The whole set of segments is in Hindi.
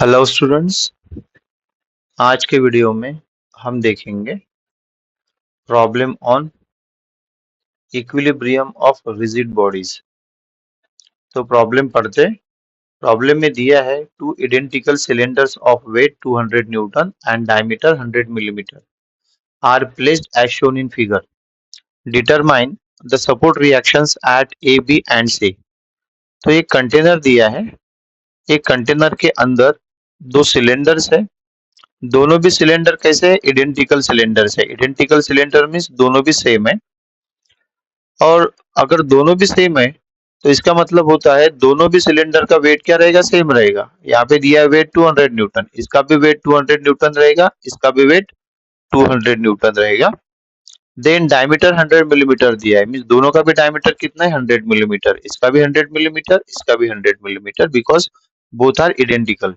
Hello students. आज के वीडियो में हम देखेंगे problem on equilibrium of rigid bodies. तो प्रॉब्लम पढ़ते। प्रॉब्लम में दिया है two identical cylinders of weight 200 newton and diameter 100 millimetre are placed as shown in figure. Determine the support reactions at A B and C. तो एक कंटेनर दिया है। एक कंटेनर के अंदर दो सिलेंडर्स है। दोनों भी सिलेंडर कैसे है? आइडेंटिकल सिलेंडर है। आइडेंटिकल सिलेंडर मीन्स दोनों भी सेम है। और अगर दोनों भी सेम है तो इसका मतलब होता है दोनों भी सिलेंडर का वेट क्या रहेगा? सेम रहेगा। यहाँ पे दिया है वेट 200 न्यूटन, इसका भी वेट 200 न्यूटन रहेगा, इसका भी वेट 200 न्यूटन रहेगा। देन डायमीटर 100 मिलीमीटर दिया है, मीन्स दोनों का भी डायमीटर कितना है? 100 मिलीमीटर। इसका भी 100 मिलीमीटर, इसका भी 100 millimetre, because both are identical.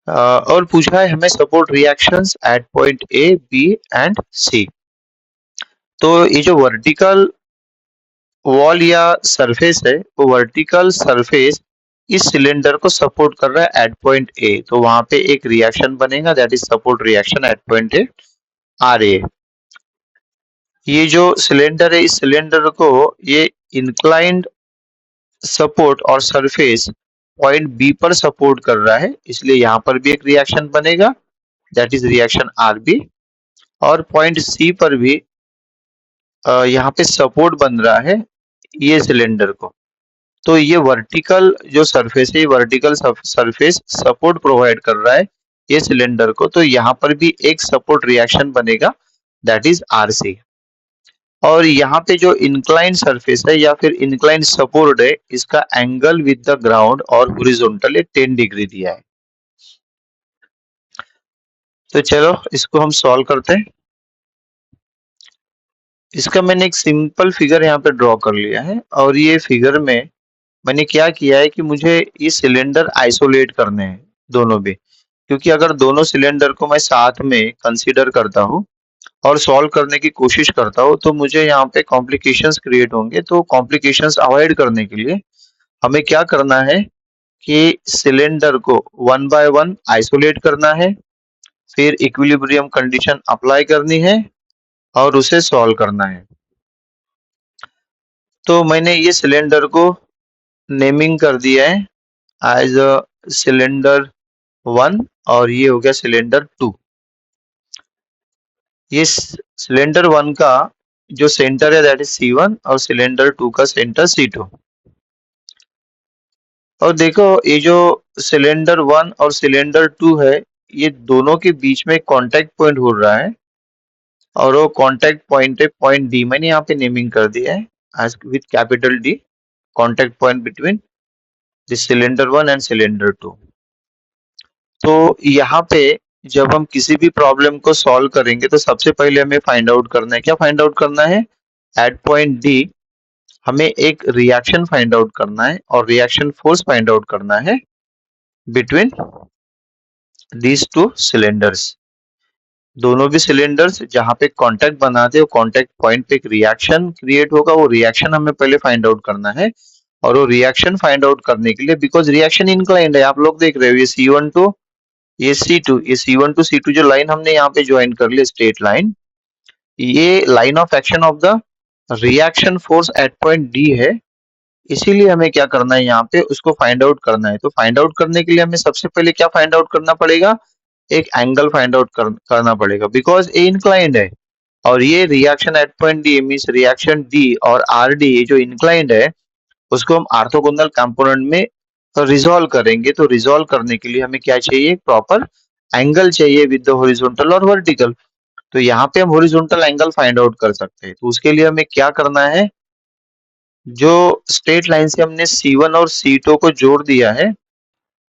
और पूछा है हमें support reactions at point A B and C. तो ये जो वर्टिकल वॉल या सरफेस है वो वर्टिकल सरफेस इस सिलेंडर को सपोर्ट कर रहा है एट पॉइंट ए, तो वहां पे एक रिएक्शन बनेगा, that is support reaction at point A R A. ये जो सिलेंडर है इस सिलेंडर को ये इंक्लाइंड सपोर्ट और सरफेस पॉइंट बी पर सपोर्ट कर रहा है, इसलिए यहाँ पर भी एक रिएक्शन बनेगा, that is reaction R B. और पॉइंट सी पर भी यहाँ पे सपोर्ट बन रहा है ये सिलेंडर को। तो ये वर्टिकल जो सरफेस है, वर्टिकल सरफेस सपोर्ट प्रोवाइड कर रहा है ये सिलेंडर को, तो यहाँ पर भी एक सपोर्ट रिएक्शन बनेगा, दैट इज आर सी। और यहाँ पे जो इंक्लाइन सरफेस है या फिर इंक्लाइन सपोर्ट है, इसका एंगल विद द ग्राउंड और हॉरिजॉन्टल 10 डिग्री दिया है। तो चलो इसको हम सॉल्व करते हैं। इसका मैंने एक सिंपल फिगर यहाँ पे ड्रॉ कर लिया है, और ये फिगर में मैंने क्या किया है कि मुझे ये सिलेंडर आइसोलेट करने हैं दोनों भी, क्योंकि अगर दोनों सिलेंडर को मैं साथ में कंसीडर करता हूँ और सॉल्व करने की कोशिश करता हूँ तो मुझे यहाँ पे कॉम्प्लिकेशंस क्रिएट होंगे। तो कॉम्प्लिकेशंस अवॉइड करने के लिए हमें क्या करना है कि सिलेंडर को वन बाय वन आइसोलेट करना है, फिर इक्विलिब्रियम कंडीशन अप्लाई करनी है और उसे सॉल्व करना है। तो मैंने ये सिलेंडर को नेमिंग कर दिया है एज अ सिलेंडर 1 और ये हो गया सिलेंडर 2। ये सिलेंडर 1 का जो सेंटर है दैट इज C1 और सिलेंडर 2 का सेंटर C2। और देखो ये जो सिलेंडर 1 और सिलेंडर 2 है ये दोनों के बीच में कांटेक्ट पॉइंट हो रहा है, और वो कांटेक्ट पॉइंट है पॉइंट डी। मैंने यहाँ पे नेमिंग कर दिया है as with capital D, contact point between this cylinder 1 and cylinder 2। तो यहाँ पे जब हम किसी भी प्रॉब्लम को सॉल्व करेंगे तो सबसे पहले हमें फाइंड आउट करना है, क्या फाइंड आउट करना है? एट पॉइंट डी हमें एक रिएक्शन फाइंड आउट करना है और रिएक्शन फोर्स फाइंड आउट करना है बिटवीन दीज टू सिलेंडर्स। दोनों भी सिलेंडर्स जहां पे कांटेक्ट बनाते हैं कांटेक्ट पॉइंट पे एक रिएक्शन क्रिएट होगा, वो रिएक्शन हमें पहले फाइंड आउट करना है। और वो रिएक्शन फाइंड आउट करने के लिए, बिकॉज रिएक्शन इंक्लाइंड है, आप लोग देख रहे हो ये C1 टू ये C2, ये C1 टू C2 जो लाइन हमने यहाँ पे ज्वाइन कर ली स्ट्रेट लाइन, ये line of action of the reaction force at point D है। इसीलिए हमें क्या करना है यहाँ पे उसको फाइंड आउट करना है। तो फाइंड आउट करने के लिए हमें सबसे पहले क्या फाइंड आउट करना पड़ेगा? एक एंगल फाइंड आउट करना पड़ेगा, बिकॉज ए इंक्लाइंड है और ये reaction at point D means reaction D और आर डी ये जो इंक्लाइंड है उसको हम ऑर्थोगोनल कंपोनेंट में रिजॉल्व करेंगे। तो रिजॉल्व करने के लिए हमें क्या चाहिए? प्रॉपर एंगल चाहिए विद द हॉरिजॉन्टल और वर्टिकल। तो यहाँ पे हम हॉरिजॉन्टल एंगल फाइंड आउट कर सकते हैं। तो उसके लिए हमें क्या करना है? जो स्ट्रेट लाइन से हमने C1 और C2 को जोड़ दिया है,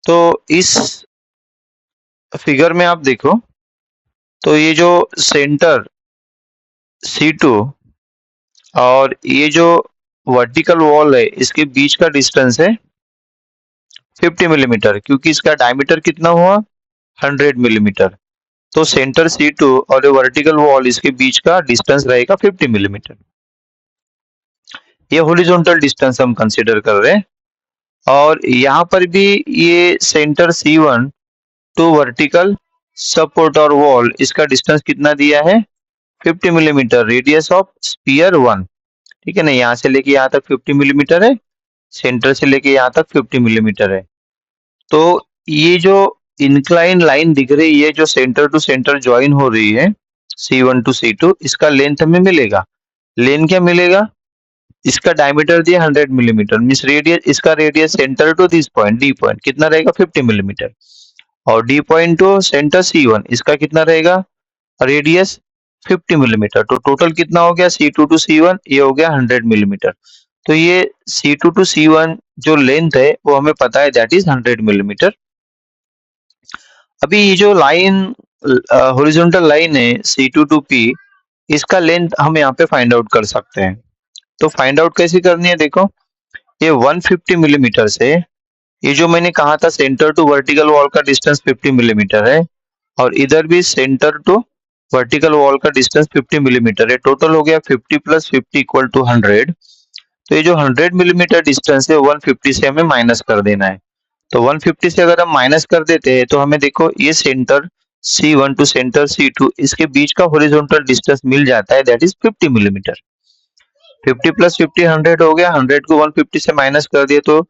तो इस फिगर में आप देखो तो ये जो सेंटर C2 और ये जो वर्टिकल वॉल है इसके बीच का डिस्टेंस है 50 मिलीमीटर, क्योंकि इसका डायमीटर कितना हुआ? 100 मिलीमीटर। तो सेंटर C2 और ये वर्टिकल वॉल इसके बीच का डिस्टेंस रहेगा 50 मिलीमीटर। ये हॉरिजॉन्टल डिस्टेंस हम कंसीडर कर रहे हैं। और यहाँ पर भी ये centre C1 to vertical support और वॉल, इसका डिस्टेंस कितना दिया है 50 मिलीमीटर, रेडियस ऑफ स्पीयर 1। ठीक है ना, यहाँ से लेके यहाँ तक 50 मिलीमीटर है, सेंटर से लेके यहाँ तक 50 मिलीमीटर है। तो ये जो इंक्लाइन लाइन दिख रही है जो सेंटर टू सेंटर ज्वाइन हो रही है C1 टू C2, इसका लेंथ हमें मिलेगा। लेंथ क्या मिलेगा, इसका डायमीटर दिया 100 मिलीमीटर, मींस रेडियस, इसका radius centre to this point D point कितना रहेगा 50 मिलीमीटर, और D point two centre C1 इसका कितना रहेगा रेडियस 50 मिलीमीटर। तो टोटल कितना हो गया C2 टू C1, ये हो गया 100 मिलीमीटर। तो ये C2 टू C1 जो लेंथ है वो हमें पता है, दैट इज 100 मिलीमीटर। अभी ये जो लाइन हॉरिजॉन्टल लाइन है C2 टू P, इसका लेंथ हम यहाँ पे फाइंड आउट कर सकते हैं। तो फाइंड आउट कैसे करनी है, देखो ये 150 मिलीमीटर से, ये जो मैंने कहा था सेंटर टू वर्टिकल वॉल का डिस्टेंस 50 मिलीमीटर है, और इधर भी सेंटर टू वर्टिकल वॉल का डिस्टेंस 50 मिलीमीटर है। टोटल हो गया 50 प्लस 50 इक्वल टू 100। तो ये जो 100 मिलीमीटर डिस्टेंस है 150 से हमें माइनस कर देना है। तो 150 से अगर हम माइनस कर देते हैं तो हमें देखो ये centre C1 to centre C2 इसके बीच का हॉरिजॉन्टल डिस्टेंस मिल जाता है, दैट इज 50 मिलीमीटर। 50 प्लस 50 100 हो गया, 100 को 150 से माइनस कर दिए तो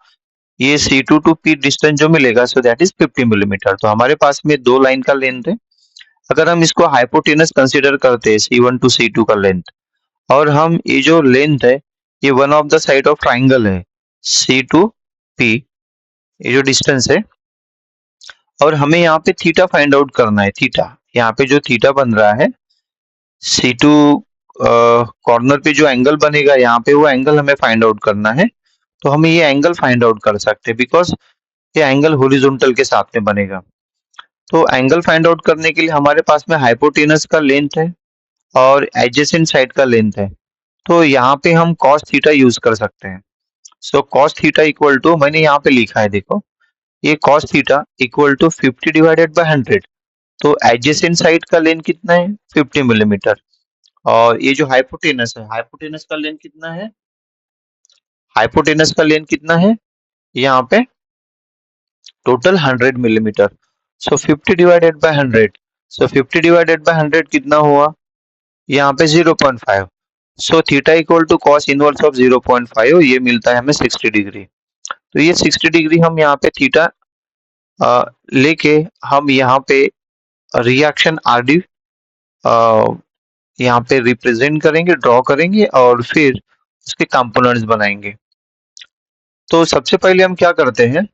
ये C2 टू P डिस्टेंस जो मिलेगा, सो दैट इज 50 मिलीमीटर। तो हमारे पास में दो लाइन का लेंथ है। अगर हम इसको हाइपोटेनस कंसीडर करते हैं C1 टू C2 का लेंथ, और हम ये जो लेंथ है ये one of the side of triangle है C टू P, ये जो डिस्टेंस है, और हमें यहाँ पे थीटा फाइंड आउट करना है। थीटा यहाँ पे जो थीटा बन रहा है C2 कॉर्नर पे जो एंगल बनेगा यहाँ पे, वो एंगल हमें फाइंड आउट करना है। तो हम ये एंगल फाइंड आउट कर सकते हैं बिकॉज ये एंगल हॉरिजॉन्टल के साथ में बनेगा। तो एंगल फाइंड आउट करने के लिए हमारे पास में हाइपोटेनस का लेंथ है और एडजेसेंट साइड का लेंथ है। तो यहाँ पे हम cos थीटा यूज कर सकते हैं। So cos theta equal to, मैंने यहाँ पे लिखा है देखो, ये cos theta equal to 50 divided by 100। तो एडजेसेंट साइड का लेंथ कितना है 50 मिलीमीटर, और ये जो हाइपोटेनस है, हाइपोटेनस का लेंथ कितना है, हाइपोटेनस का लेंथ कितना है यहाँ पे total 100 millimetre. So 50 divided by 100, so 50 divided by 100 कितना हुआ यहाँ पे 0.5। So theta equal to cos inverse of 0.5, ये मिलता है हमें 60 डिग्री। तो ये 60 डिग्री हम यहाँ पे थीटा लेके हम यहाँ पे रिएक्शन आरडी यहाँ पे रिप्रेजेंट करेंगे, ड्रॉ करेंगे, और फिर उसके कंपोनेंट्स बनाएंगे। तो सबसे पहले हम क्या करते हैं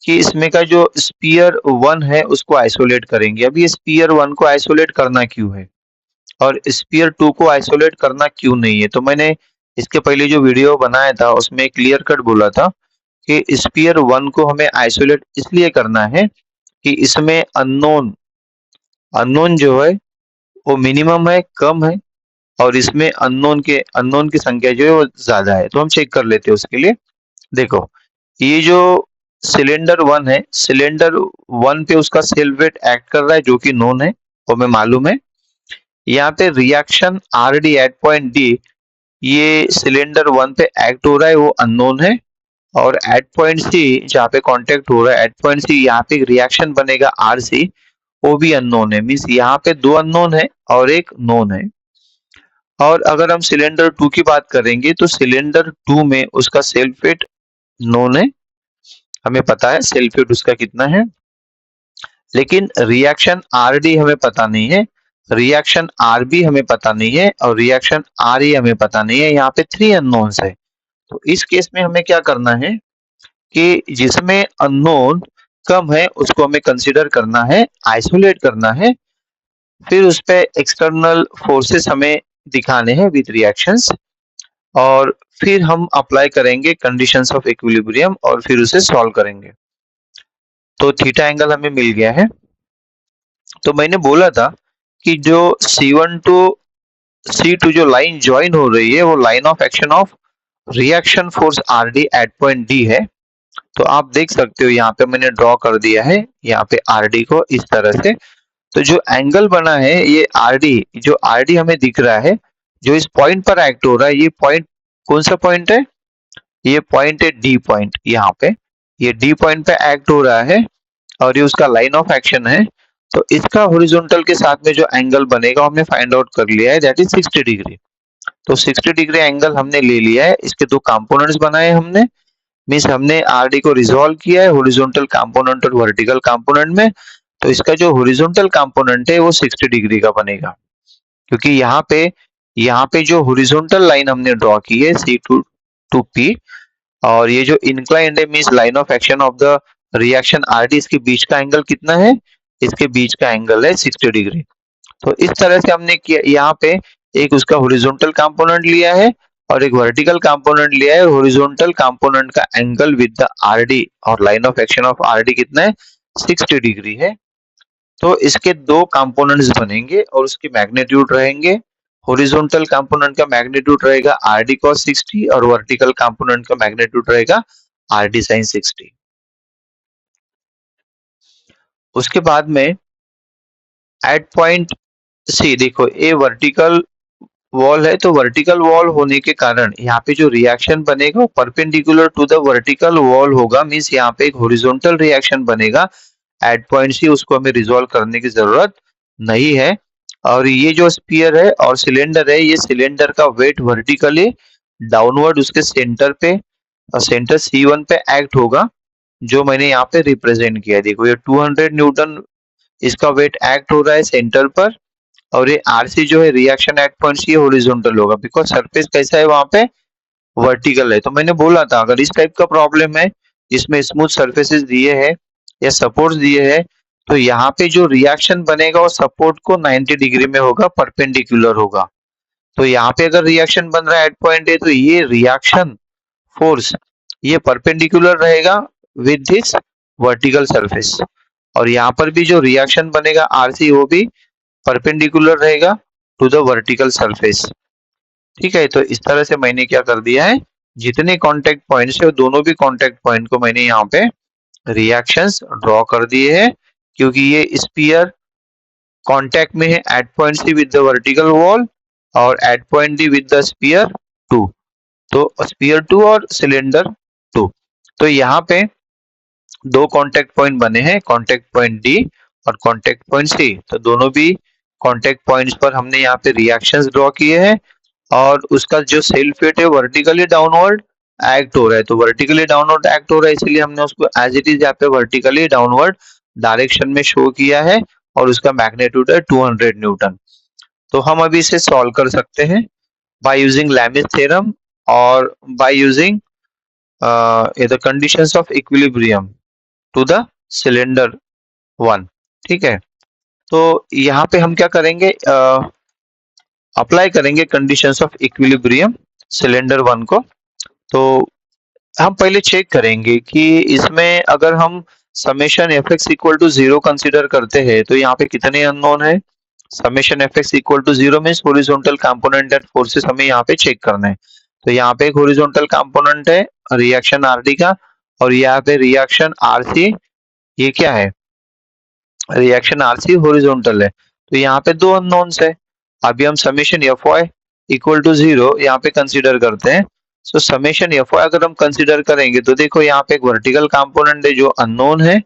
कि इसमें का जो स्पीयर 1 है उसको आइसोलेट करेंगे। अब ये स्पीयर 1 को आइसोलेट करना क्यों है और स्पीयर 2 को आइसोलेट करना क्यों नहीं है, तो मैंने इसके पहले जो वीडियो बनाया था उसमें क्लियर कट बोला था कि स्पीयर 1 को हमें आइसोलेट इसलिए करना है कि इसमें अननोन अननोन जो है वो मिनिमम है, कम है, और इसमें अननोन की संख्या जो है वो ज्यादा है। तो हम चेक कर लेते हैं उसके लिए। देखो ये जो सिलेंडर 1 है, सिलेंडर 1 पे उसका सेल्फ वेट एक्ट कर रहा है जो कि नोन है, वो हमें मालूम है। यहाँ पे reaction R D at point D, ये सिलेंडर 1 पे एक्ट हो रहा है, वो अननोन है। और एट पॉइंट सी जहाँ पे कांटेक्ट हो रहा है, एट पॉइंट सी यहाँ पे रिएक्शन बनेगा आर सी, वो भी अननोन है। मीन्स यहाँ पे दो अननोन है और एक नोन है। और अगर हम सिलेंडर 2 की बात करेंगे तो सिलेंडर 2 में उसका सेल्फ वेट नोन है, हमें पता है सेल्फ वेट उसका कितना है, लेकिन रिएक्शन आर डी हमें पता नहीं है, रिएक्शन आर बी हमें पता नहीं है, और रिएक्शन आर ई हमें पता नहीं है। यहाँ पे 3 अननोन्स है। तो इस केस में हमें क्या करना है कि जिसमें अननोन कम है उसको हमें कंसीडर करना है, आइसोलेट करना है, फिर उस पे एक्सटर्नल फोर्सेस हमें दिखाने हैं विद रिएक्शंस, और फिर हम अप्लाई करेंगे कंडीशंस ऑफ इक्विलिब्रियम और फिर उसे सॉल्व करेंगे। तो थीटा एंगल हमें मिल गया है। तो मैंने बोला था कि जो C1 टू C2 जो लाइन ज्वाइन हो रही है वो line of action of reaction force R D at point D है। तो आप देख सकते हो यहाँ पे मैंने ड्रॉ कर दिया है यहाँ पे आर डी को इस तरह से। तो जो एंगल बना है ये आर डी, जो आर डी हमें दिख रहा है जो इस पॉइंट पर एक्ट हो रहा है, ये पॉइंट कौन सा पॉइंट है, ये पॉइंट है डी पॉइंट यहाँ पे। ये डी पॉइंट पे एक्ट हो रहा है और ये उसका लाइन ऑफ एक्शन है। तो इसका हॉरिजॉन्टल के साथ में जो एंगल बनेगा हमने फाइंड आउट कर लिया है, दैट इज 60 डिग्री। तो 60 डिग्री एंगल हमने ले लिया है, इसके दो कंपोनेंट्स बनाए हमने, मीन्स हमने आरडी को रिजॉल्व किया है हॉरिजॉन्टल कंपोनेंट और वर्टिकल कंपोनेंट में। तो इसका जो हॉरिजॉन्टल कंपोनेंट है वो 60 डिग्री का बनेगा, क्योंकि यहाँ पे जो हॉरिजॉन्टल लाइन हमने ड्रॉ की है सी टू पी, और ये जो इंक्लाइंड है means line of action of the reaction RD, इसके बीच का एंगल कितना है, इसके बीच का एंगल है 60 डिग्री। तो इस तरह से हमने किया, यहाँ पे एक उसका हॉरिजॉन्टल कंपोनेंट लिया है और एक वर्टिकल कंपोनेंट लिया है, और हॉरिजॉन्टल कंपोनेंट का एंगल विद द आरडी और line of action of RD कितना है, 60 डिग्री है। तो इसके दो कंपोनेंट्स बनेंगे और उसके मैग्नीट्यूड रहेंगे। हॉरिजॉन्टल कंपोनेंट का मैग्नीट्यूड रहेगा आर डी cos 60 और वर्टिकल कंपोनेंट का मैग्नीट्यूड रहेगा आर डी sin 60। उसके बाद में एट पॉइंट सी देखो, ये वर्टिकल वॉल है, तो वर्टिकल वॉल होने के कारण यहाँ पे जो रिएक्शन बनेगा वो perpendicular to the vertical wall होगा, मीन्स यहाँ पे एक हॉरिजॉन्टल रिएक्शन बनेगा एट पॉइंट सी, उसको हमें रिजॉल्व करने की जरूरत नहीं है। और ये जो स्पीयर है और सिलेंडर है, ये सिलेंडर का वेट वर्टिकली डाउनवर्ड उसके सेंटर पे, सेंटर C1 पे एक्ट होगा, जो मैंने यहाँ पे रिप्रेजेंट किया है। देखो ये 200 न्यूटन इसका वेट एक्ट हो रहा है सेंटर पर, और ये आरसी जो है reaction at point C horizontal होगा, बिकॉज सरफेस कैसा है वहां पे, वर्टिकल है। तो मैंने बोला था अगर इस टाइप का प्रॉब्लम है जिसमें स्मूथ सरफेसेस दिए हैं या सपोर्ट दिए हैं, तो यहाँ पे जो रिएक्शन बनेगा वो सपोर्ट को 90 डिग्री में होगा, परपेंडिकुलर होगा। तो यहाँ पे अगर रिएक्शन बन रहा है एट पॉइंट ए, तो ये रिएक्शन फोर्स ये परपेंडिकुलर रहेगा विद दिस वर्टिकल सरफेस, और यहाँ पर भी जो रिएक्शन बनेगा आरसी वो भी परपेंडिकुलर रहेगा टू द वर्टिकल सरफेस। ठीक है, तो इस तरह से मैंने क्या कर दिया है, जितने कांटेक्ट पॉइंट्स है दोनों भी कांटेक्ट पॉइंट को मैंने यहाँ पे रिएक्शंस ड्रॉ कर दिए हैं, क्योंकि ये स्पीयर कांटेक्ट में है at point C with the vertical wall और at point D with the sphere 2, तो स्पीयर 2 और सिलेंडर 2। तो यहाँ पे दो कांटेक्ट पॉइंट बने हैं, कांटेक्ट पॉइंट डी और कांटेक्ट पॉइंट सी। तो दोनों भी कांटेक्ट पॉइंट्स पर हमने यहाँ पे रिएक्शंस ड्रॉ किए हैं, और उसका जो सेल्फ वेट है वर्टिकली डाउनवर्ड एक्ट हो रहा है। तो वर्टिकली डाउनवर्ड एक्ट हो रहा है, इसलिए हमने उसको एज इट इज यहाँ पे वर्टिकली डाउनवर्ड डायरेक्शन में शो किया है, और उसका मैग्नीट्यूड है 200 न्यूटन। तो हम अभी इसे सॉल्व कर सकते हैं बाय यूजिंग लैमिस थ्योरम और by using the conditions of equilibrium to the cylinder 1। ठीक है, तो यहाँ पे हम क्या करेंगे, अप्लाई करेंगे कंडीशंस ऑफ इक्विलिब्रियम सिलेंडर 1 को। तो हम पहले चेक करेंगे कि इसमें अगर हम summation F X equal to 0 consider करते हैं तो यहाँ पे कितने अननोन है। Summation F X equal to 0 means horizontal component and forces हमें यहाँ पे चेक करना है। तो यहाँ पे एक हॉरिजॉन्टल कंपोनेंट है रिएक्शन आरडी का, और यहाँ पे रिएक्शन आरसी, ये क्या है, रिएक्शन आरसी हॉरिजॉन्टल है। तो यहाँ पे दो अननोन्स है। अभी हम summation F Y equal to 0 यहाँ पे कंसिडर करते हैं। सो समेशन एफ वाई अगर हम कंसिडर करेंगे तो देखो यहाँ पे एक वर्टिकल कंपोनेंट है जो अननोन है,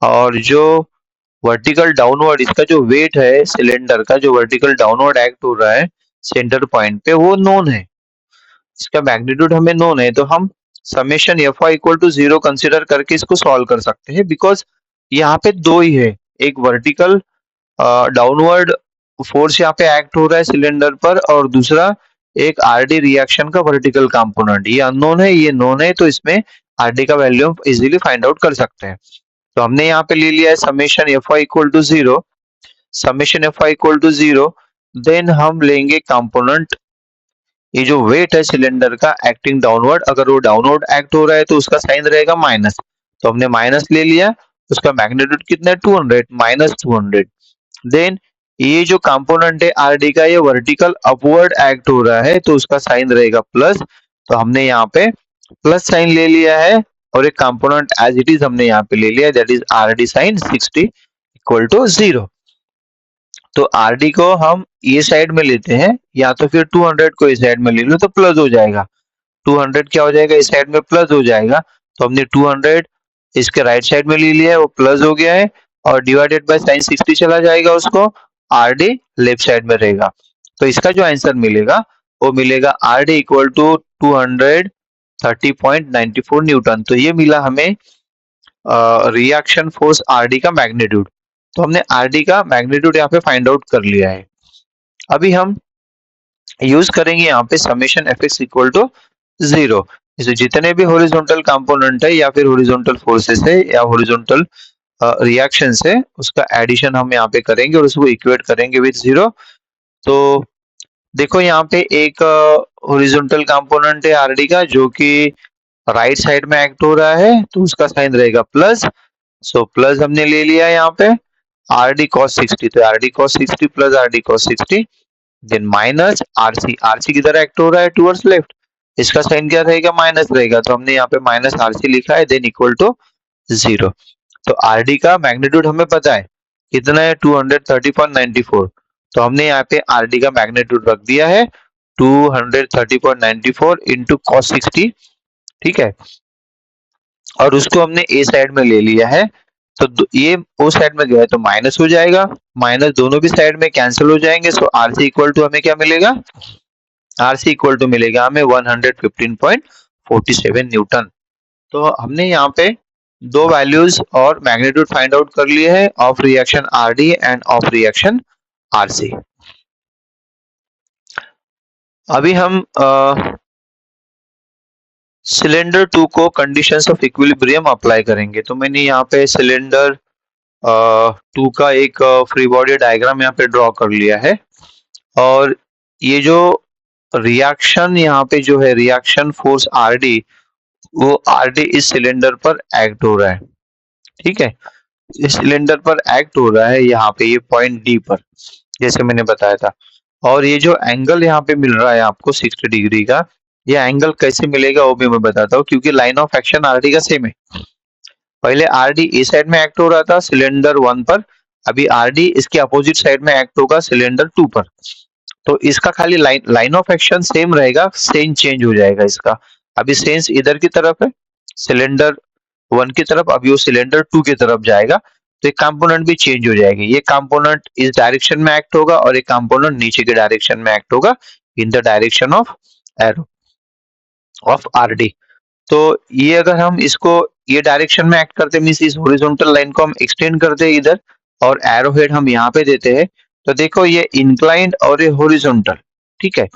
और जो वर्टिकल डाउनवर्ड इसका जो वेट है सिलेंडर का, जो वर्टिकल डाउनवर्ड एक्ट हो रहा है सेंटर पॉइंट पे, वो नोन है, इसका मैग्नीट्यूड हमें नोन है। तो हम summation F Y equal to 0 consider करके इसको सॉल्व कर सकते हैं, बिकॉज यहाँ पे दो ही है, एक वर्टिकल डाउनवर्ड फोर्स यहाँ पे एक्ट हो रहा है सिलेंडर पर, और दूसरा एक आरडी रिएक्शन का वर्टिकल कंपोनेंट, ये अननोन है ये नोन है, तो इसमें आरडी का वैल्यू इजीली फाइंड आउट कर सकते हैं। तो हमने यहाँ पे ले लिया है summation F I equal to 0, summation F I equal to 0, then हम लेंगे कंपोनेंट, ये जो वेट है सिलेंडर का एक्टिंग डाउनवर्ड, अगर वो डाउनवर्ड एक्ट हो रहा है तो उसका साइन रहेगा माइनस, तो हमने माइनस ले लिया, उसका मैग्नीट्यूड कितना है 200 माइनस 200। देन ये जो कंपोनेंट है आरडी का, ये वर्टिकल अपवर्ड एक्ट हो रहा है, तो उसका साइन रहेगा प्लस, तो हमने यहाँ पे प्लस साइन ले लिया है, और एक कंपोनेंट एज इट इज हमने यहाँ पे ले लिया, that is RD sine 60 equal to 0। तो आरडी को हम ये साइड में लेते हैं, या तो फिर 200 को इस साइड में ले लो तो प्लस हो जाएगा, 200 क्या हो जाएगा इस साइड में प्लस हो जाएगा। तो हमने 200 इसके राइट साइड में ले लिया है, वो प्लस हो गया है, और डिवाइडेड बाय साइन 60 चला जाएगा, उसको आर डी लेफ्ट साइड में रहेगा। तो इसका जो आंसर मिलेगा वो मिलेगा R D equal to 230.94 newton. तो ये मिला हमें रिएक्शन फोर्स आर डी का मैग्नीट्यूड। तो हमने आर डी का मैग्नीट्यूड यहाँ पे फाइंड आउट कर लिया है। अभी हम यूज करेंगे यहाँ पे summation F X equal to 0। इसे जितने भी हॉरिजॉन्टल कंपोनेंट है या फिर हॉरिजॉन्टल फोर्सेस है या हॉरिजॉन्टल रिएक्शन है, उसका एडिशन हम यहाँ पे करेंगे और उसको इक्वेट करेंगे विद 0। तो देखो यहाँ पे एक हॉरिजॉन्टल कंपोनेंट है आरडी का जो कि राइट साइड में एक्ट हो रहा है, तो उसका साइन रहेगा प्लस। सो प्लस हमने ले लिया यहाँ पे आर डी कॉस 60, तो R D cos 60 plus R D cos 60, then minus RC, RC किधर एक्ट हो रहा है टूवर्ड्स लेफ्ट, इसका साइन क्या रहेगा माइनस रहेगा, तो हमने यहाँ पे माइनस आरसी लिखा है, देन इक्वल टू 0। तो आर डी का मैग्नीट्यूड हमें पता है कितना है 230.94, तो हमने यहाँ पे आर डी का मैग्नीट्यूड रख दिया है 230.94 इंटू कॉस 60, ठीक है, और उसको हमने ए साइड में ले लिया है। तो ये ओ साइड में गया है तो माइनस हो जाएगा, माइनस दोनों भी साइड में कैंसिल हो जाएंगे। सो आरसी इक्वल टू हमें क्या मिलेगा, आरसी इक्वल टू मिलेगा हमें 115.47 न्यूटन। तो हमने यहाँ पे दो वैल्यूज और मैग्नीट्यूड फाइंड आउट कर लिए हैं of reaction RD end of reaction RC. अभी हम सिलेंडर 2 को कंडीशंस ऑफ इक्विलिब्रियम अप्लाई करेंगे। तो मैंने यहाँ पे सिलेंडर 2 का एक फ्री बॉडी डायग्राम यहाँ पे ड्रॉ कर लिया है, और ये जो रिएक्शन यहाँ पे जो है रिएक्शन फोर्स आर डी, वो आर डी इस सिलेंडर पर एक्ट हो रहा है, ठीक है, इस सिलेंडर पर एक्ट हो रहा है यहाँ पे ये पॉइंट डी पर, जैसे मैंने बताया था। और ये जो एंगल यहाँ पे मिल रहा है आपको 60 डिग्री का, ये एंगल कैसे मिलेगा वो भी मैं बताता हूँ, क्योंकि line of action are D का सेम है। पहले आर डी इस साइड में एक्ट हो रहा था सिलेंडर 1 पर, अभी आर डी इसके अपोजिट साइड में एक्ट होगा सिलेंडर 2 पर। तो इसका खाली लाइन ऑफ एक्शन सेम रहेगा, सेंस चेंज हो जाएगा इसका। अभी सेंस इधर की तरफ है सिलेंडर 1 की तरफ, अभी वो सिलेंडर 2 की तरफ जाएगा, तो एक कंपोनेंट भी चेंज हो जाएगी। ये कंपोनेंट इस डायरेक्शन में एक्ट होगा और एक कंपोनेंट नीचे के डायरेक्शन में एक्ट होगा in the direction of arrow of are D. तो ये अगर हम इसको ये डायरेक्शन में एक्ट करते मींस इस हॉरिजॉन्टल लाइन को हम एक्सटेंड करते हैं इधर, और एरो हेड हम यहाँ पे देते हैं, तो देखो ये इंक्लाइंड और ये हॉरिजॉन्टल, ठीक है,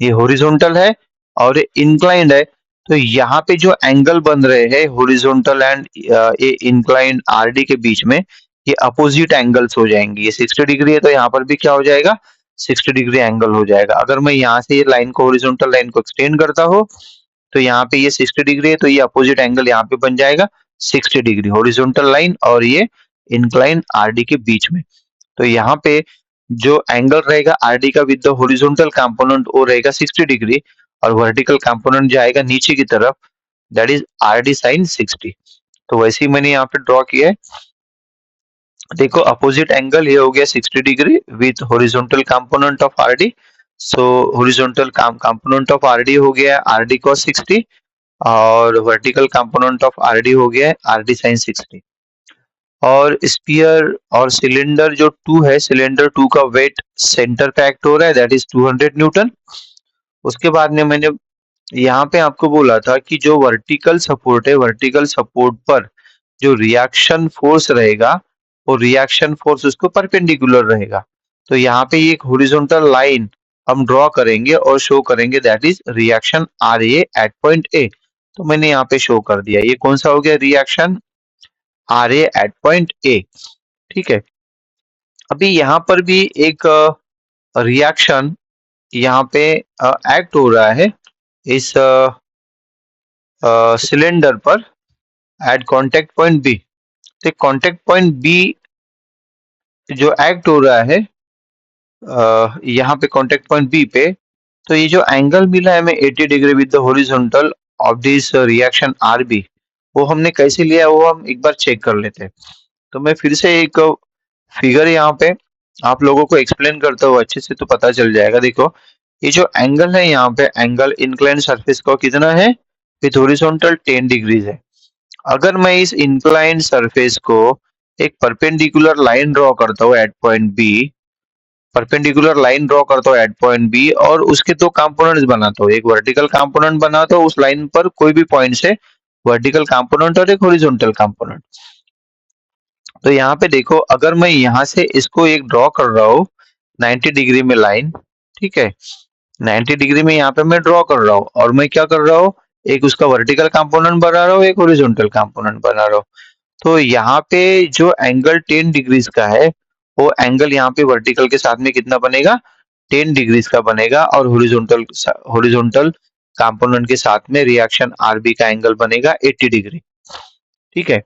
ये हॉरिजॉन्टल है और ये इंक्लाइंड है। तो यहाँ पे जो एंगल बन रहे हैं हॉरिजॉन्टल एंड ये इंक्लाइंड आरडी के बीच में, ये अपोजिट एंगल्स हो जाएंगे। ये 60 डिग्री है तो यहाँ पर भी क्या हो जाएगा 60 डिग्री एंगल हो जाएगा। अगर मैं यहाँ से ये लाइन को हॉरिजॉन्टल लाइन को एक्सटेंड करता हूँ तो यहाँ पे ये 60 डिग्री है, तो ये अपोजिट एंगल यहाँ पे बन जाएगा 60 डिग्री हॉरिजॉन्टल लाइन और ये इंक्लाइन आरडी के बीच में। तो यहाँ पे जो एंगल रहेगा आरडी का विद द हॉरिजॉन्टल कंपोनेंट वो रहेगा 60 डिग्री, और वर्टिकल कंपोनेंट जाएगा नीचे की तरफ, दैट इज आरडी साइन 60। तो वैसे ही मैंने यहाँ पे ड्रॉ किया है। देखो अपोजिट एंगल ये हो गया 60 degree with horizontal component of RD. So horizontal component of RD हो गया आरडी cos 60, और वर्टिकल कंपोनेंट ऑफ आरडी हो गया है आरडी साइन 60। और स्पीयर और सिलेंडर जो 2 है, सिलेंडर 2 का वेट सेंटर पे एक्ट हो रहा है, दैट इज 200 न्यूटन। उसके बाद में मैंने यहाँ पे आपको बोला था कि जो वर्टिकल सपोर्ट है, वर्टिकल सपोर्ट पर जो रिएक्शन फोर्स रहेगा वो रिएक्शन फोर्स उसको परपेंडिकुलर रहेगा। तो यहाँ पे एक हॉरिजॉन्टल लाइन हम ड्रॉ करेंगे और शो करेंगे, that is reaction R A at point A. तो मैंने यहाँ पे शो कर दिया, ये कौन सा हो गया reaction R A at point A, ठीक है। अभी यहाँ पर भी एक रिएक्शन यहाँ पे एक्ट हो रहा है इस सिलेंडर पर एट कॉन्टेक्ट पॉइंट बी। तो कॉन्टेक्ट पॉइंट बी जो एक्ट हो रहा है यहाँ पे कॉन्टेक्ट पॉइंट बी पे, तो ये जो एंगल मिला है हमें 80 degree with the horizontal of this reaction R B, वो हमने कैसे लिया वो हम एक बार चेक कर लेते हैं। तो मैं फिर से एक फिगर यहाँ पे आप लोगों को एक्सप्लेन करता हूँ अच्छे से, तो पता चल जाएगा। देखो ये जो एंगल है यहाँ पे एंगल इंक्लाइन सरफेस का कितना है विद हॉरिजॉन्टल 10 डिग्रीज है, अगर मैं इस इंक्लाइंड सरफेस को एक परपेंडिकुलर लाइन ड्रॉ करता हूँ at point B, perpendicular line draw करता हूँ एट पॉइंट बी और उसके दो कंपोनेंट्स बनाता हूँ, एक वर्टिकल कंपोनेंट बनाता हूँ उस लाइन पर कोई भी पॉइंट से, वर्टिकल कंपोनेंट और एक हॉरिजॉन्टल कंपोनेंट। तो यहाँ पे देखो, अगर मैं यहाँ से इसको एक ड्रॉ कर रहा हूँ 90 डिग्री में लाइन, ठीक है, 90 डिग्री में यहाँ पे मैं ड्रॉ कर रहा हूँ और मैं क्या कर रहा हूँ, एक उसका वर्टिकल कंपोनेंट बना रहा हूँ, एक हॉरिजॉन्टल कंपोनेंट बना रहा हूँ। तो यहाँ पे जो एंगल 10 डिग्रीज का है वो एंगल यहाँ पे वर्टिकल के साथ में कितना बनेगा, 10 डिग्रीज का बनेगा और हॉरिजॉन्टल हॉरिजॉन्टल कंपोनेंट के साथ में रिएक्शन आरबी का एंगल बनेगा 80 डिग्री, ठीक है।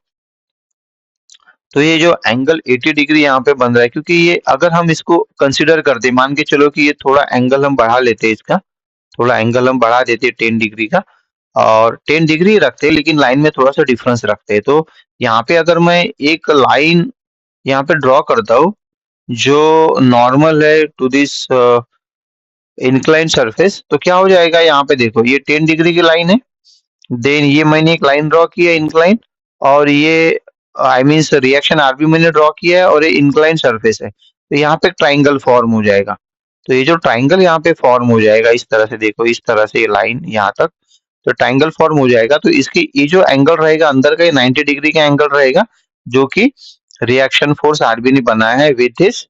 तो ये जो एंगल 80 डिग्री यहाँ पे बन रहा है, क्योंकि ये अगर हम इसको कंसिडर करते, मान के चलो कि ये थोड़ा एंगल हम बढ़ा लेते हैं, इसका थोड़ा एंगल हम बढ़ा देते 10 डिग्री का और 10 डिग्री रखते हैं लेकिन लाइन में थोड़ा सा डिफरेंस रखते हैं। तो यहाँ पे अगर मैं एक लाइन यहाँ पे ड्रॉ करता हूँ जो नॉर्मल है टू दिस इंक्लाइन सरफेस, तो क्या हो जाएगा, यहाँ पे देखो ये 10 डिग्री की लाइन है, देन ये मैंने एक लाइन ड्रॉ की है इंक्लाइन, और ये आई मीन्स रिएक्शन आरबी मैंने ड्रॉ किया है और ये इंक्लाइन सरफेस है, तो यहाँ पे ट्राइंगल फॉर्म हो जाएगा। तो ये जो ट्राइंगल यहाँ पे फॉर्म हो जाएगा इस तरह से, देखो इस तरह से ये लाइन यहाँ तक, तो ट्राइंगल फॉर्म हो जाएगा। तो इसकी ये जो एंगल रहेगा अंदर का, ये 90 डिग्री का एंगल रहेगा जो कि रिएक्शन फोर्स आरबी ने बनाया है विथ इस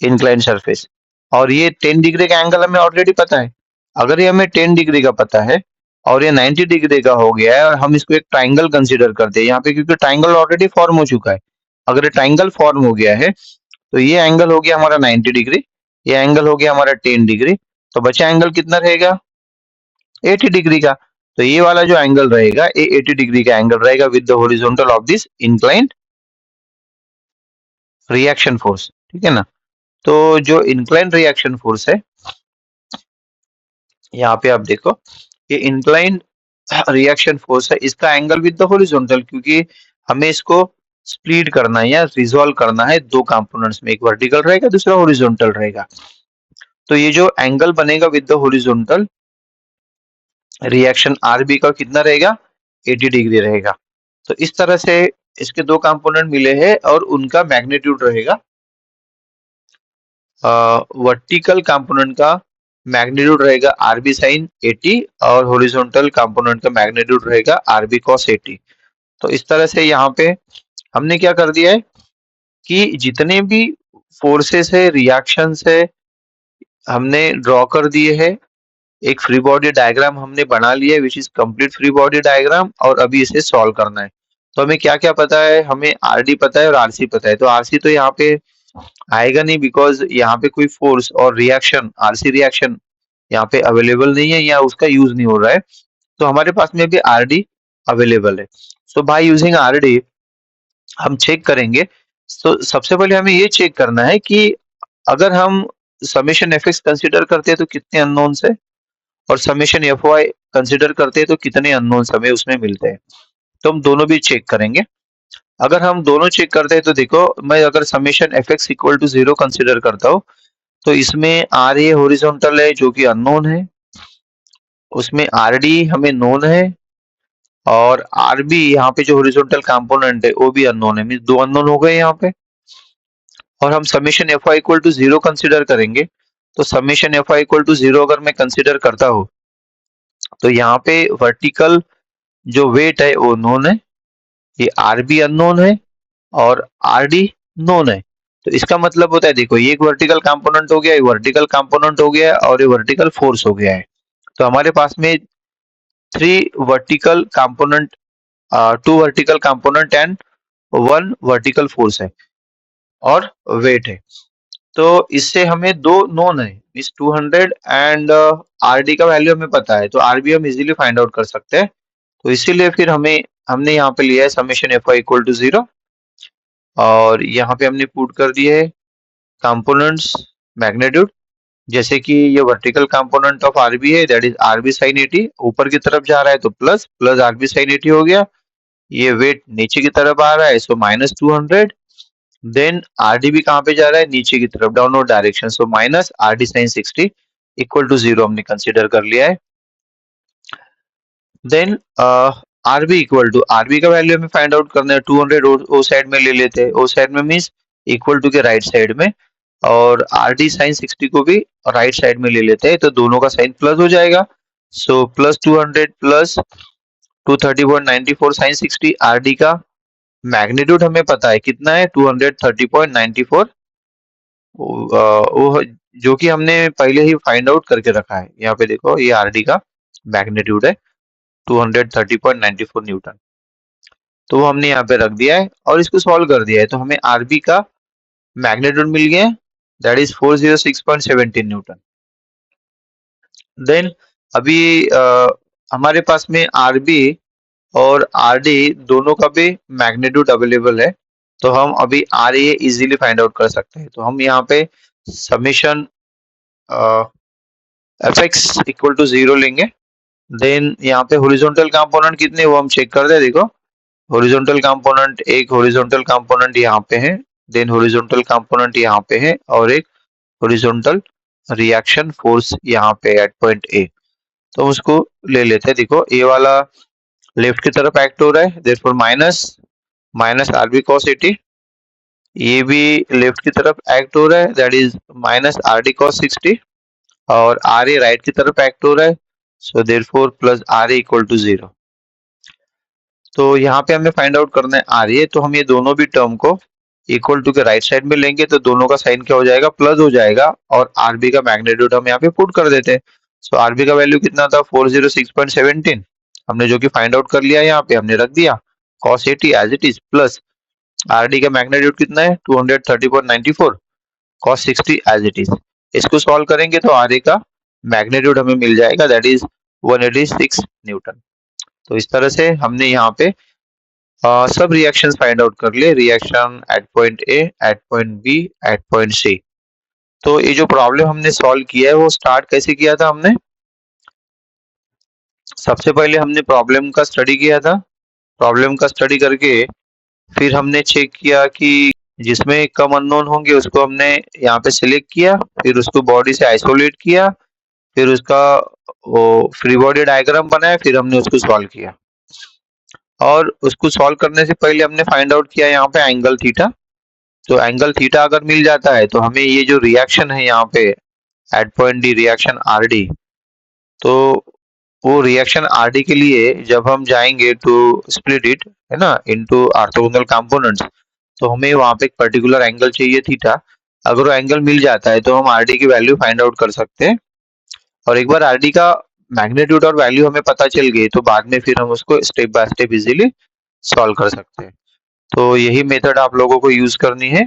इंक्लाइन सरफेस। और ये 10 डिग्री का एंगल हमें ऑलरेडी पता है, अगर ये हमें 10 डिग्री का पता है और ये 90 डिग्री का हो गया है और हम इसको एक ट्राइंगल कंसीडर करते हैं यहाँ पे, क्योंकि ट्राइंगल ऑलरेडी फॉर्म हो चुका है, अगर ये ट्राइंगल फॉर्म हो गया है तो ये एंगल हो गया हमारा 90 डिग्री, ये एंगल हो गया हमारा 10 डिग्री, तो बचा एंगल कितना रहेगा, 80 डिग्री का। तो ये वाला जो एंगल रहेगा ये 80 डिग्री का एंगल रहेगा with the horizontal of this inclined reaction force, ठीक है ना। तो जो इंक्लाइंड रिएक्शन फोर्स है, यहाँ पे आप देखो ये इंक्लाइंड रिएक्शन फोर्स है, इसका एंगल विद द हॉरिजॉन्टल, क्योंकि हमें इसको स्प्लिट करना है या रिजॉल्व करना है दो कंपोनेंट्स में, एक वर्टिकल रहेगा दूसरा हॉरिजॉन्टल रहेगा। तो ये जो एंगल बनेगा with the horizontal reaction RB का कितना रहेगा, 80 डिग्री रहेगा। तो इस तरह से इसके दो कंपोनेंट मिले हैं और उनका मैग्नीट्यूड रहेगा, वर्टिकल कंपोनेंट का मैग्नीट्यूड रहेगा आरबी साइन 80 और हॉरिजॉन्टल कंपोनेंट का मैग्नीट्यूड रहेगा आरबी कॉस 80। तो इस तरह से यहाँ पे हमने क्या कर दिया है कि जितने भी फोर्सेस है, रिएक्शंस है, हमने ड्रॉ कर दिए हैं, एक फ्री बॉडी डायग्राम हमने बना लिया है which is complete free body diagram, और अभी इसे सॉल्व करना है। तो हमें क्या क्या पता है, हमें आरडी पता है और आरसी पता है। तो आरसी तो यहाँ पे आएगा नहीं बिकॉज यहाँ पे कोई फोर्स और रिएक्शन, आरसी रिएक्शन यहाँ पे अवेलेबल नहीं है या उसका यूज नहीं हो रहा है, तो हमारे पास में भी आरडी अवेलेबल है। सो बाय यूजिंग आरडी हम चेक करेंगे। तो सबसे पहले हमें ये चेक करना है कि अगर हम समेशन एफ एक्स कंसिडर करते हैं तो कितने अननोन्स है, और समेशन एफ वाई कंसिडर करते हैं तो कितने अननोन्स हमें उसमें मिलते हैं। तो हम दोनों भी चेक करेंगे। अगर हम दोनों चेक करते हैं तो देखो, मैं अगर summation F X equal to 0 consider करता हूँ तो इसमें आर ए हॉरिजॉन्टल है जो कि अननोन है, उसमें आर डी हमें नोन है, और आर बी यहाँ पे जो हॉरिजॉन्टल कंपोनेंट है वो भी अननोन है, मीन दो अननोन हो गए यहाँ पे। और हम summation F I equal to 0 consider करेंगे, तो summation F I equal to 0 अगर मैं कंसिडर करता हूँ तो यहाँ पे वर्टिकल जो वेट है वो नोन है, ये आर बी अननोन है और आर डी नोन है। तो इसका मतलब होता है, देखो ये एक वर्टिकल कंपोनेंट हो गया, ये वर्टिकल कंपोनेंट हो गया और ये वर्टिकल फोर्स हो गया है। तो हमारे पास में three vertical component, two vertical component and one vertical force है और वेट है। तो इससे हमें दो नोन है, इस 200 एंड आर डी का वैल्यू हमें पता है, तो आर बी हम इजीली फाइंड आउट कर सकते हैं। तो इसीलिए फिर हमने यहाँ पे लिया है summation F I equal to 0, और यहाँ पे हमने पुट कर दिए है कंपोनेंट्स मैग्नीट्यूड, जैसे कि ये वर्टिकल कंपोनेंट ऑफ आरबी है दैट इज आरबी साइन 80, ऊपर की तरफ जा रहा है तो प्लस प्लस आरबी साइन 80 हो गया, ये वेट नीचे की तरफ आ रहा है सो माइनस 200, देन आरडी भी कहाँ पे जा रहा है, नीचे की तरफ downward direction, so minus RD sine 60 equal to 0 हमने कंसिडर कर लिया है। Then RB equal to, RB का वैल्यू हमें फाइंड आउट करना है 200 ओ साइड में ले लेते हैं, ओ साइड में मीन्स इक्वल टू के राइट साइड में, और आर डी साइन 60 को भी राइट साइड में ले लेते हैं, तो दोनों का साइन प्लस हो जाएगा। So plus 200 plus 230.94 sine 60, R D का मैग्नीट्यूड हमें पता है कितना है 230.94, वो जो कि हमने पहले ही फाइंड आउट करके रखा है। यहाँ पे देखो ये आर डी का मैग्नीट्यूड है 230.94 न्यूटन, तो वो हमने यहाँ पे रख दिया है और इसको सॉल्व कर दिया है, तो हमें आरबी का मैग्नीट्यूड मिल गया है, दैट इज 406.17 न्यूटन। देन अभी हमारे पास में आरबी और आरडी दोनों का भी मैग्नीट्यूड अवेलेबल है, तो हम अभी R A easily find out कर सकते हैं। तो हम यहाँ पे summation F X equal to 0 लेंगे। देन यहाँ पे हॉरिजॉन्टल कंपोनेंट कितने वो हम चेक कर दे, देखो हॉरिजॉन्टल कंपोनेंट, एक हॉरिजॉन्टल कंपोनेंट यहाँ पे है, देन हॉरिजॉन्टल कंपोनेंट यहाँ पे है, और एक हॉरिजॉन्टल रिएक्शन फोर्स यहाँ पे एट पॉइंट ए, तो उसको ले लेते हैं। देखो ए वाला लेफ्ट की तरफ एक्ट हो रहा है, therefore minus minus R B cos 80, ये भी लेफ्ट की तरफ एक्ट हो रहा है, that is minus are D cos 60, और आर ए राइट की तरफ एक्ट हो रहा है, so therefore plus R A equal to 0। तो यहाँ पे हमें फाइंड आउट करना है आर ए, तो हम ये दोनों भी टर्म को इक्वल टू के राइट साइड में लेंगे, तो दोनों का साइन क्या हो जाएगा, प्लस हो जाएगा, और आरबी का मैग्नीट्यूड हम यहाँ पे पुट कर देते हैं। सो आरबी का वैल्यू कितना था 406.17, हमने जो कि फाइंड आउट कर लिया, यहाँ पे हमने रख दिया cos 80 as it is, plus RD का मैग्नीट्यूड कितना है 230.94, cos 60 एज इट इज। इसको सॉल्व करेंगे तो आरए का मैग्नीट्यूड हमें मिल जाएगा, दैट इज 186 न्यूटन। तो इस तरह से हमने यहाँ पे सब रिएक्शंस फाइंड आउट कर लिए, reaction at point A, at point B, at point C. तो ये जो प्रॉब्लम हमने सॉल्व किया है वो स्टार्ट कैसे किया था हमने, सबसे पहले हमने प्रॉब्लम का स्टडी किया था, प्रॉब्लम का स्टडी करके फिर हमने चेक किया कि जिसमें कम अननोन होंगे उसको हमने यहाँ पे सिलेक्ट किया, फिर उसको बॉडी से आइसोलेट किया, फिर उसका वो फ्री बॉडी डायग्राम बनाया, फिर हमने उसको सॉल्व किया। और उसको सॉल्व करने से पहले हमने फाइंड आउट किया यहाँ पे एंगल थीटा, तो एंगल थीटा अगर मिल जाता है तो हमें ये जो रिएक्शन है यहाँ पे at point D, reaction R D, तो वो रिएक्शन आर डी के लिए जब हम जाएंगे टू स्प्लिट इट है ना इनटू ऑर्थोगोनल कंपोनेंट्स, तो हमें वहां पे एक पर्टिकुलर एंगल चाहिए थीटा, अगर वो एंगल मिल जाता है तो हम आर डी की वैल्यू फाइंड आउट कर सकते हैं। और एक बार आर डी का मैग्नीट्यूड और वैल्यू हमें पता चल गई तो बाद में फिर हम उसको step by step easily solve कर सकते हैं। तो यही मेथड आप लोगों को यूज करनी है।